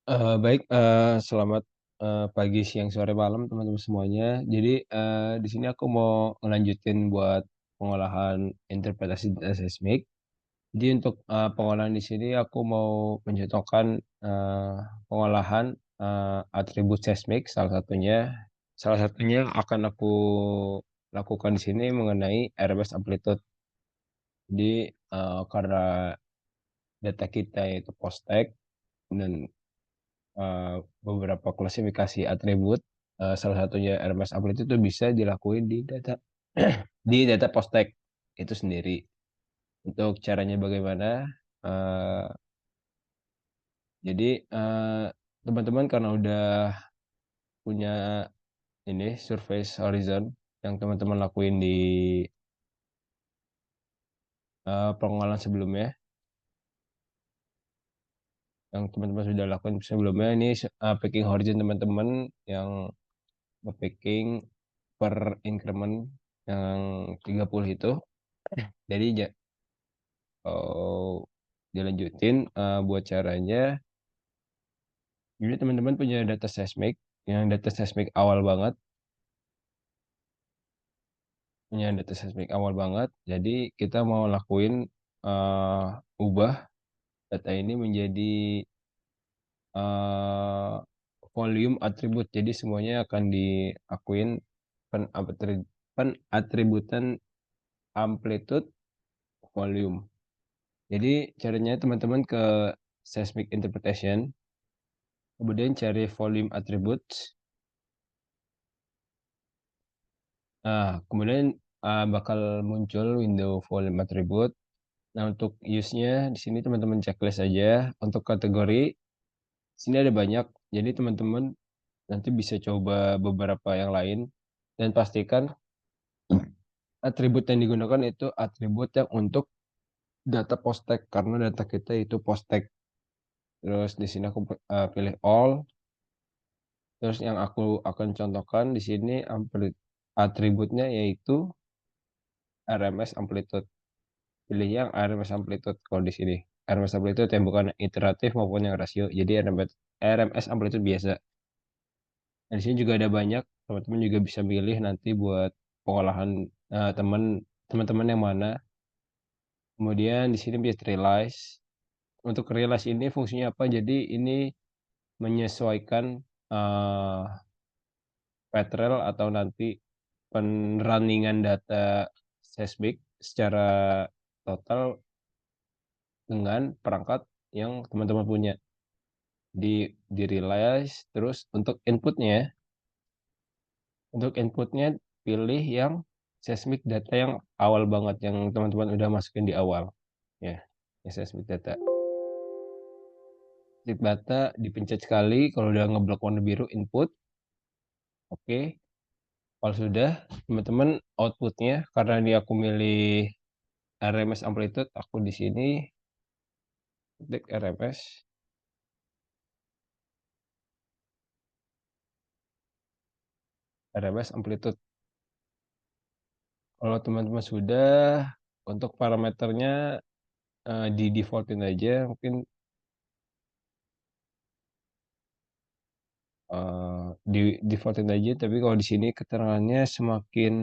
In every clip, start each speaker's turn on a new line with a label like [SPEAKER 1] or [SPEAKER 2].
[SPEAKER 1] Baik, selamat, pagi, siang, sore, malam teman-teman semuanya. Jadi, di sini aku mau ngelanjutin buat pengolahan interpretasi data seismik. Jadi untuk, pengolahan di sini aku mau mencontohkan, pengolahan, atribut seismik salah satunya yang akan aku lakukan di sini mengenai RMS amplitude. Jadi, karena data kita itu postek dan beberapa klasifikasi atribut, salah satunya RMS amplitude itu bisa dilakuin di data di data postek itu sendiri. Untuk caranya bagaimana, eee, jadi, teman-teman karena udah punya ini surface horizon yang teman-teman lakuin di, pengolahan sebelumnya, yang teman-teman sudah lakuin sebelumnya ini packing horizon teman-teman yang nge-packing per increment yang 30 itu. Jadi dilanjutin, buat caranya, jadi teman-teman punya data seismik awal banget jadi kita mau lakuin, ubah data ini menjadi, eee, volume atribut. Jadi semuanya akan diakuin penatributan amplitude volume. Jadi caranya teman-teman ke seismic interpretation, kemudian cari volume attributes. Nah, kemudian, bakal muncul window volume attribute. Nah, untuk use-nya di sini teman-teman checklist aja. Untuk kategori, sini ada banyak, jadi teman-teman nanti bisa coba beberapa yang lain dan pastikan atribut yang digunakan itu atribut yang untuk data postek, karena data kita itu postek. Terus di sini aku pilih all, terus yang aku akan contohkan di sini atributnya yaitu RMS amplitude. Pilih yang RMS amplitude kalau di sini. RMS amplitude yang bukan iteratif maupun yang rasio. Jadi RMS amplitude biasa. Nah, di sini juga ada banyak, teman-teman juga bisa milih nanti buat pengolahan, teman-teman yang mana. Kemudian di sini bisa realize. Untuk realize ini fungsinya apa? Jadi ini menyesuaikan, eee, petrel atau nanti penrunning-an data seismik secara total dengan perangkat yang teman-teman punya. Di-realize, terus untuk inputnya pilih yang seismic data yang awal banget, yang teman-teman udah masukin di awal, ya, yang seismic data. Seismic data dipencet sekali, kalau udah ngeblok warna biru input, oke. Kalau sudah, teman-teman outputnya karena ini aku milih RMS amplitude, aku di sini ketik RMS amplitude. Kalau teman-teman sudah, untuk parameternya, di-default-in aja mungkin, di-default-in aja, tapi kalau di sini keterangannya semakin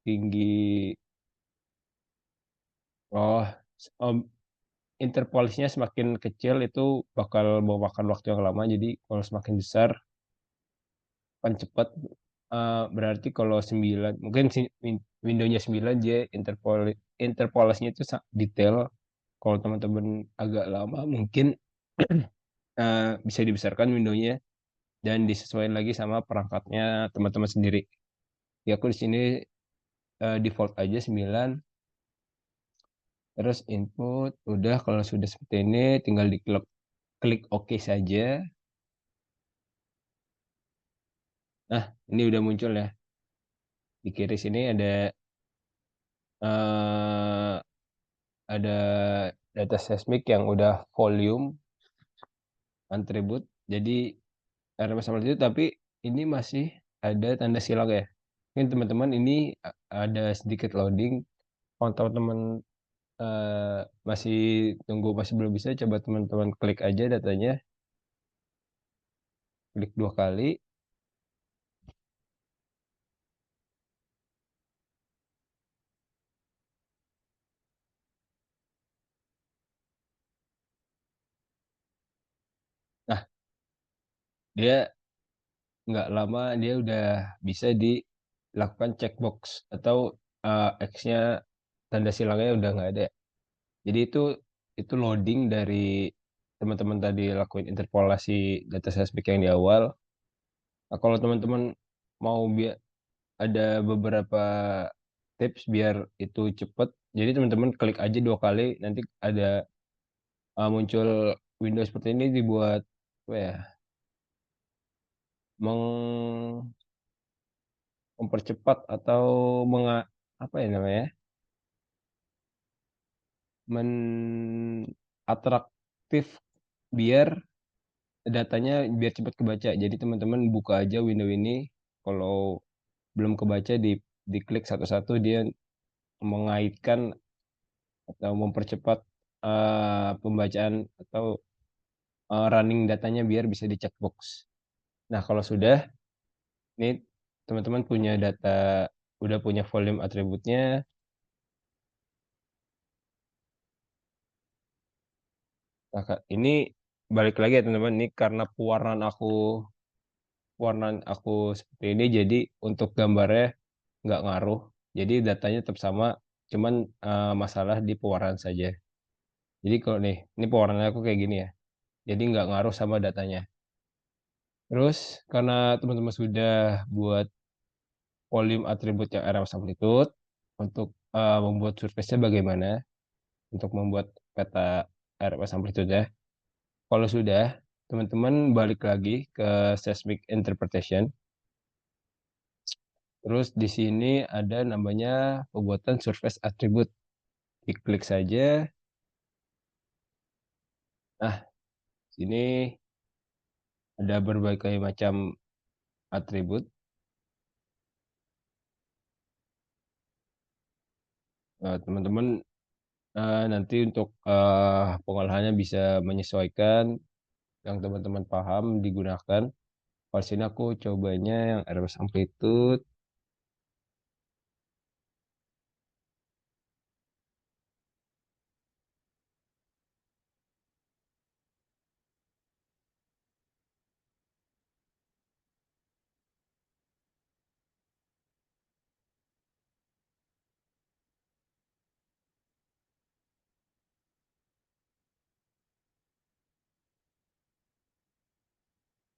[SPEAKER 1] tinggi, oh, mmm, interpolasinya semakin kecil itu bakal memakan waktu yang lama, jadi kalau semakin besar akan cepat. Berarti kalau 9 mungkin window-nya 9 dia interpolasinya itu detail. Kalau teman-teman agak lama mungkin, bisa dibesarkan window-nya dan disesuaikan lagi sama perangkatnya teman-teman sendiri. Ya aku di sini, default aja 9, terus input, udah kalau sudah seperti ini tinggal klik oke saja. Nah, ini udah muncul ya, di kiri sini eee, ada data seismik yang udah volume attribute, jadi RMS sama itu, tapi ini masih ada tanda silang ya. Mungkin teman-teman ini ada sedikit loading, kalau teman-teman, masih belum bisa, coba teman-teman klik aja datanya. klik 2 kali. Nah, dia nggak lama dia udah bisa dilakukan checkbox atau, X-nya tanda silangnya udah nggak ada. Jadi itu loading dari teman-teman tadi lakuin interpolasi data seismik yang di awal. Nah, kalau teman-teman mau ada beberapa tips biar itu cepet, jadi teman-teman klik aja 2 kali nanti ada, muncul window seperti ini dibuat apa ya, meng mempercepat atau apa ya namanya, atraktif biar datanya biar cepat kebaca. Jadi teman-teman buka aja window ini, kalau belum kebaca diklik satu-satu dia mengaitkan atau mempercepat, pembacaan atau, running datanya biar bisa di checkbox. Nah kalau sudah, ini teman-teman punya data, udah punya volume atributnya. Nah ini balik lagi ya teman-teman, ini karena pewarnaan aku seperti ini, jadi untuk gambarnya nggak ngaruh. Jadi datanya tetap sama, cuman, masalah di pewarnaan saja. Jadi kalau nih, ini pewarnaan aku kayak gini ya, jadi nggak ngaruh sama datanya. Terus karena teman-teman sudah buat volume atribut yang RMS amplitude, untuk, membuat surface-nya bagaimana, untuk membuat peta RMS amplitude ya. Kalau sudah, teman-teman balik lagi ke seismic interpretation. Terus di sini ada namanya pembuatan surface attribute. Diklik saja. Nah, sini ada berbagai macam atribut. Teman-teman, nanti untuk, pengolahannya bisa menyesuaikan yang teman-teman paham digunakan. Kalau sini aku cobanya yang RMS amplitude.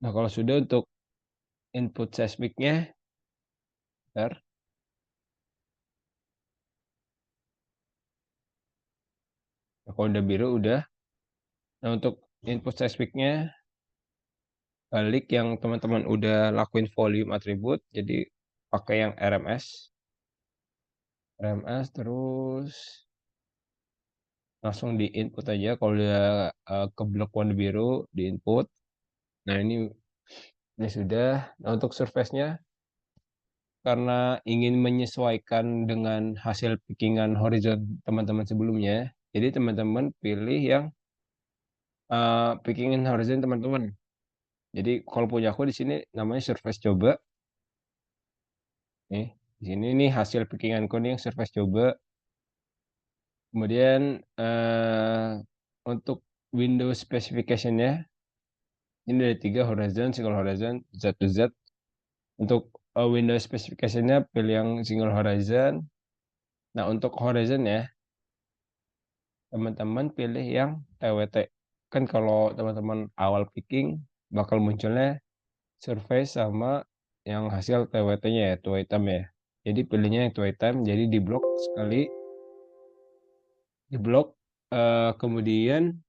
[SPEAKER 1] Nah, kalau sudah untuk input seismiknya, bentar. Nah, kalau udah biru udah. Nah, untuk input seismiknya balik yang teman-teman udah lakuin volume atribut, jadi pakai yang RMS. RMS terus langsung di input aja kalau udah, keblok warna biru di input. Nah, ini sudah. Nah, untuk surface-nya karena ingin menyesuaikan dengan hasil picking-an horizon teman-teman sebelumnya, jadi teman-teman pilih yang, picking-an horizon teman-teman. Jadi kalau punya aku di sini namanya surface coba. Nih, di sini nih hasil picking-anku nih yang surface coba. Kemudian, untuk window specification-nya ini ada 3 horizon, single horizon, Z to Z. Untuk, window specification-nya pilih yang single horizon. Nah, untuk horizon ya, teman-teman pilih yang TWT. Kan kalau teman-teman awal picking bakal munculnya surface sama yang hasil TWT-nya ya, two way time ya. Jadi pilihnya yang two way time, jadi diblok sekali, diblok, kemudian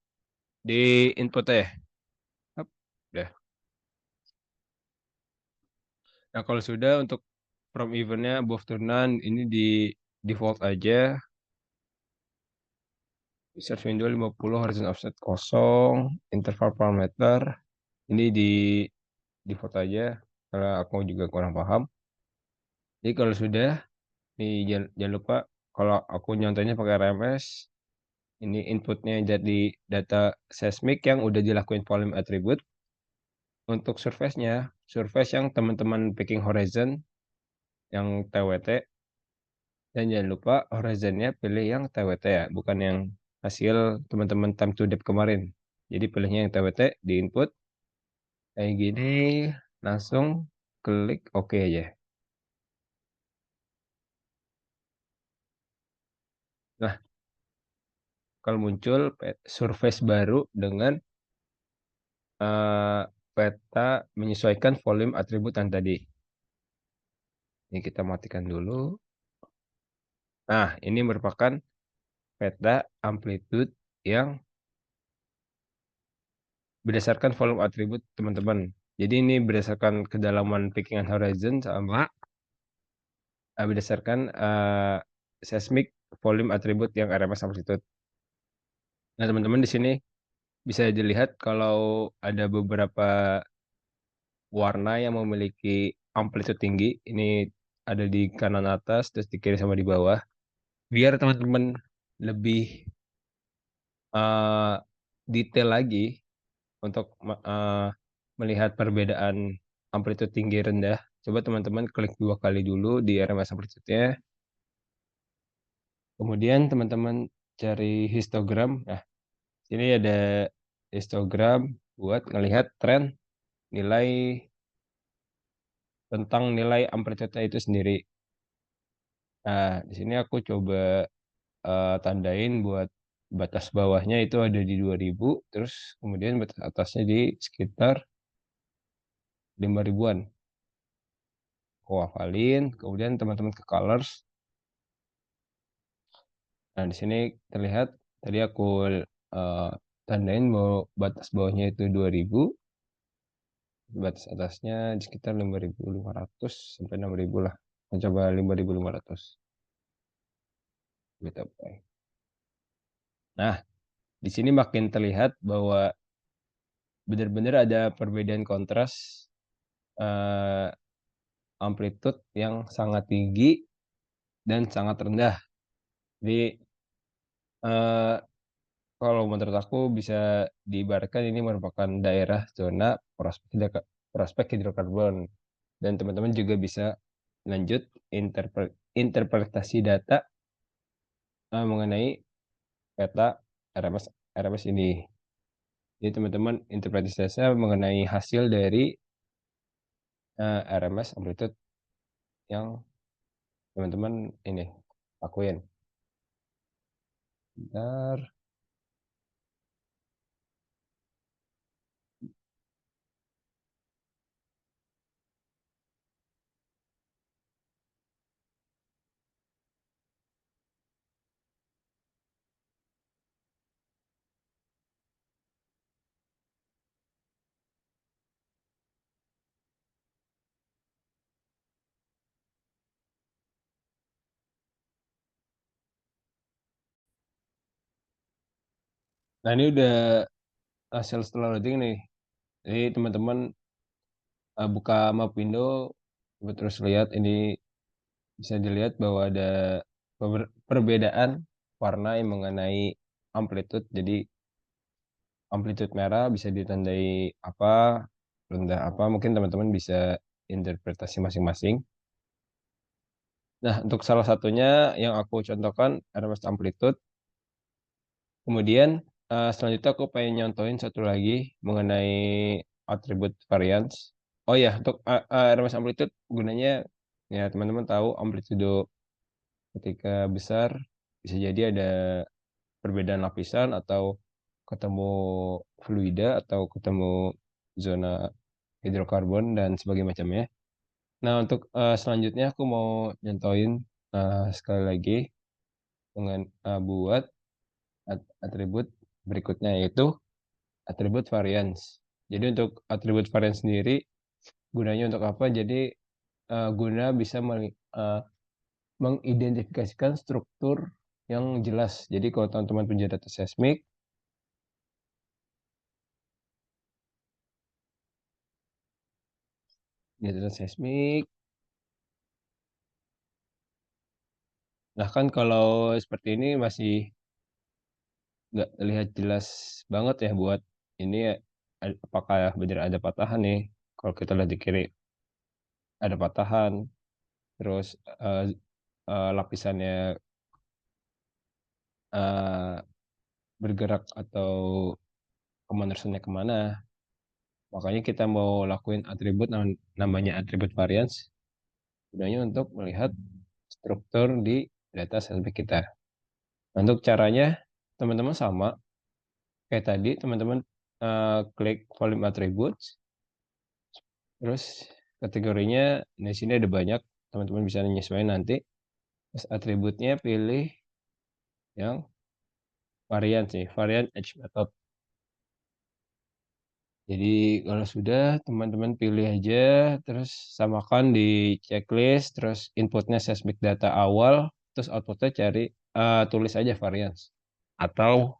[SPEAKER 1] di input ya. Hap, udah. Nah, kalau sudah untuk from event-nya above to none ini di default aja. Start window 50, horizon offset kosong, interval parameter ini di default aja karena aku juga kurang paham. Jadi kalau sudah, nih jangan lupa kalau aku nyontohnya pakai RMS, ini inputnya jadi data seismik yang udah dilakuin volume attribute. untuk surface yang teman-teman picking horizon yang TWT, dan jangan lupa horizon-nya pilih yang TWT ya, bukan yang hasil teman-teman time to date kemarin. Jadi pilihnya yang TWT, di input kayak gini, langsung klik oke aja. Nah, kalau muncul surface baru dengan peta menyesuaikan volume atribut yang tadi. Ini kita matikan dulu. Nah, ini merupakan peta amplitude yang berdasarkan volume atribut teman-teman. Jadi ini berdasarkan kedalaman pickingan horizon sama berdasarkan seismic volume atribut yang RMS amplitude. Nah, teman-teman di sini bisa dilihat kalau ada beberapa warna yang memiliki amplitude tinggi. Ini ada di kanan atas, terus di kiri sama di bawah. Biar teman-teman lebih eh, detail lagi untuk melihat perbedaan amplitude tinggi rendah. Coba teman-teman klik 2 kali dulu di RMS amplitude-nya. Kemudian teman-teman cari histogram. Nah, sini ada histogram buat ngelihat tren nilai tentang nilai amplitude itu sendiri. Nah, di sini aku coba tandain buat batas bawahnya itu ada di 2000, terus kemudian batas atasnya di sekitar 5000-an. Aku hafalin, kemudian teman-teman ke colors. Nah, di sini terlihat tadi aku eh, tandain bahwa batas bawahnya itu 2000, batas atasnya di sekitar 5500 sampai 6000 lah. Mencoba 5500. Gitu. Nah, di sini makin terlihat bahwa benar-benar ada perbedaan kontras eh, amplitude yang sangat tinggi dan sangat rendah. Jadi eh, kalau menurut aku bisa diibaratkan ini merupakan daerah zona prospek hidrokarbon, dan teman-teman juga bisa lanjut interpretasi data mengenai peta RMS RMS ini. Jadi teman-teman interpretasinya mengenai hasil dari RMS amplitude yang teman-teman ini lakuin. Bentar. Nah, ini udah hasil setelah loading nih. Jadi teman-teman buka map window, coba terus lihat ini, bisa dilihat bahwa ada perbedaan warna yang mengenai amplitude. Jadi amplitude merah bisa ditandai apa, rendah apa, mungkin teman-teman bisa interpretasi masing-masing. Nah, untuk salah satunya yang aku contohkan RMS amplitude. Kemudian selanjutnya aku pengen nyontohin satu lagi mengenai atribut variance. Oh ya, untuk RMS amplitude gunanya ya teman-teman tahu amplitude ketika besar bisa jadi ada perbedaan lapisan atau ketemu fluida atau ketemu zona hidrokarbon dan sebagainya macamnya. Nah, untuk selanjutnya aku mau nyontohin sekali lagi dengan buat atribut berikutnya, yaitu atribut variance. Jadi untuk atribut variance sendiri gunanya untuk apa? Jadi guna bisa mengidentifikasikan struktur yang jelas. Jadi kalau teman-teman punya data seismik, nah kan kalau seperti ini masih nggak terlihat jelas banget ya buat ini ya. apakah bener ada patahan nih, kalau kita lihat di kiri ada patahan, terus, eee lapisannya, eee, bergerak atau conversion-nya ke mana. Makanya kita mau lakuin atribut namanya atribut variance, gunanya untuk melihat struktur di data seismik kita. Untuk caranya teman-teman sama kayak tadi, teman-teman, klik volume attributes, terus kategorinya di sini ada banyak, teman-teman bisa menyesuaikan nanti, terus atributnya pilih yang variance nih, variant edge method. Jadi kalau sudah, teman-teman pilih aja, terus samakan di checklist, terus inputnya seismic data awal, terus outputnya cari, tulis aja variance atau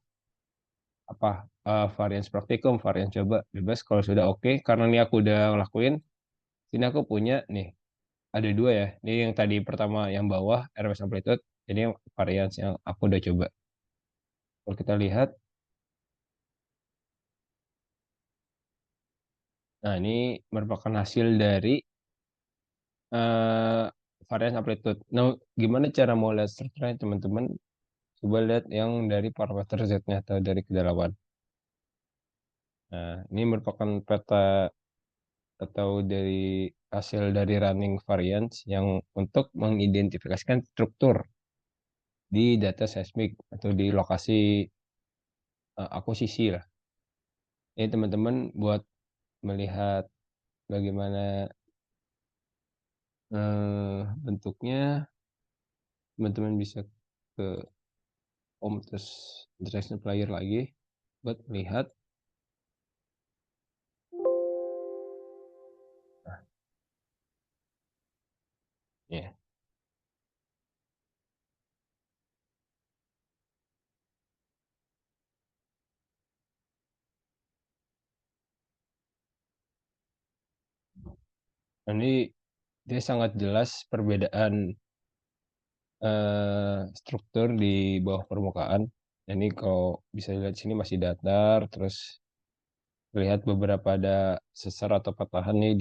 [SPEAKER 1] apa, variance praktikum, variance coba, bebas kalau sudah oke. Karena ini aku udah ngelakuin, sini aku punya nih, ada 2 ya, ini yang tadi pertama yang bawah RMS amplitude, ini yang variance yang aku udah coba. Kalau kita lihat, nah ini merupakan hasil dari variance amplitude. Nah, gimana cara mau lihat strukturnya teman-teman, coba lihat yang dari parameter Z-nya atau dari kedalaman. Nah, ini merupakan peta atau dari hasil dari running variance yang untuk mengidentifikasikan struktur di data seismik atau di lokasi, akuisisi lah. Ini teman-teman buat melihat bagaimana, bentuknya, teman-teman bisa ke home terus international player lagi buat melihat. Nah, ya. Nah, ini dia sangat jelas perbedaan, struktur di bawah permukaan. Nah, ini kalau bisa dilihat di sini masih datar, terus terlihat beberapa ada sesar atau patahan nih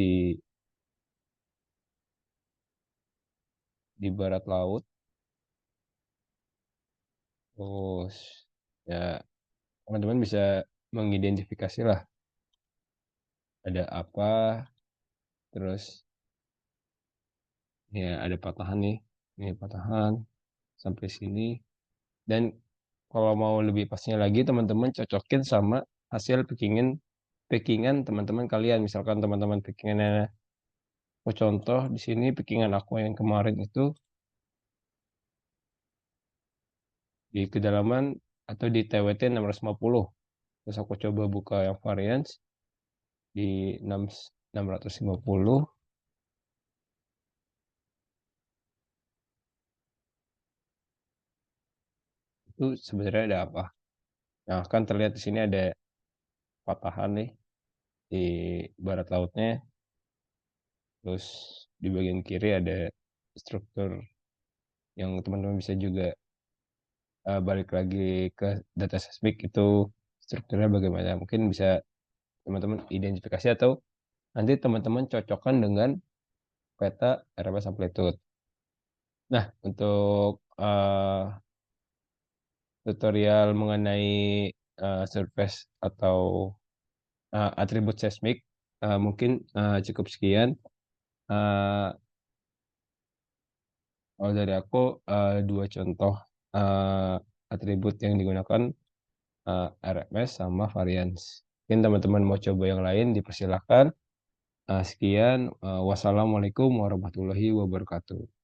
[SPEAKER 1] di barat laut. Terus ya teman-teman bisa mengidentifikasi lah ada apa, terus ya ada patahan nih, ini patahan sampai sini. Dan kalau mau lebih pasnya lagi teman-teman cocokin sama hasil packing-an teman-teman kalian. Misalkan teman-teman packing-annya, aku contoh di sini packing-an aku yang kemarin itu di kedalaman atau di TWT 650. Terus aku coba buka yang variance di 650, itu sebenarnya ada apa. Nah, kan terlihat di sini ada patahan nih di barat lautnya, terus di bagian kiri ada struktur yang teman-teman bisa juga, balik lagi ke data seismik itu strukturnya bagaimana, mungkin bisa teman-teman identifikasi atau nanti teman-teman cocokkan dengan peta RMS amplitude. Nah, untuk, tutorial mengenai, surface atau, atribut seismik, mungkin, cukup sekian, eee, kalau dari aku, 2 contoh, eee, atribut yang digunakan, RMS sama variance. Mungkin teman-teman mau coba yang lain dipersilakan. Sekian, wassalamualaikum warahmatullahi wabarakatuh.